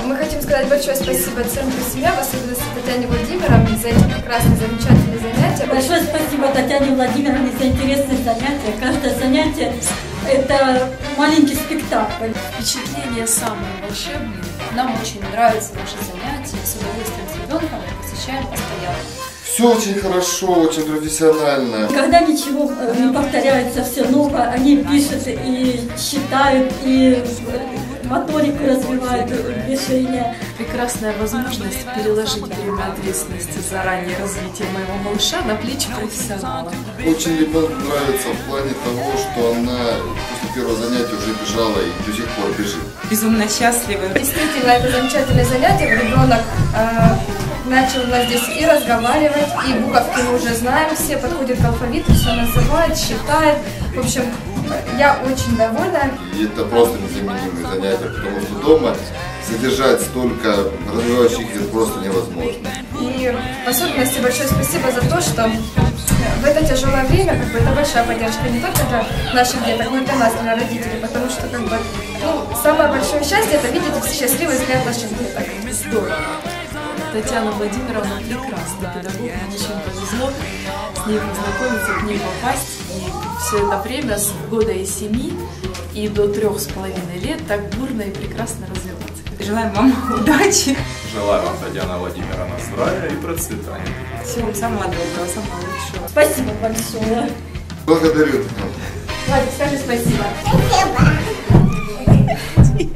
Мы хотим сказать большое спасибо Центру «Семья», в особенности Татьяне Владимировне, за эти прекрасные, замечательные занятия. Большое спасибо Татьяне Владимировне за интересные занятия. Каждое занятие – это маленький спектакль. Впечатления самые волшебные. Нам очень нравятся наши занятия. С удовольствием с ребенком посещаем постоянно. Все очень хорошо, очень профессионально. Когда ничего не повторяется, все новое, они пишут и считают, и моторику развивают, движения. Прекрасная возможность переложить бремя ответственности за раннее развитие моего малыша на плечи профессионала. Очень ребенку нравится в плане того, что она после первого занятия уже бежала и до сих пор бежит. Безумно счастливы. Действительно, это замечательное занятие. Ребенок начал у нас здесь и разговаривать, и буковки мы уже знаем все, подходит к алфавиту, все называет, считает. В общем, я очень довольна. И это просто незаменимые занятия, потому что дома содержать столько развивающих игр просто невозможно. И в особенности большое спасибо за то, что в это тяжелое время это большая поддержка не только для наших деток, но и для нас, для родителей, потому что самое большое счастье – это видеть счастливый взгляд наших деток. Здорово. Татьяна Владимировна прекрасный педагог, нам очень повезло с ней познакомиться, к ней попасть. И все это время с года и 7 и до 3,5 лет так бурно и прекрасно развиваться. Желаем вам удачи. Желаю вам, Татьяна Владимировна, здравия и процветания. Всего вам самого доброго, самого лучшего. Спасибо большое. Благодарю. Владик, скажи спасибо. Спасибо.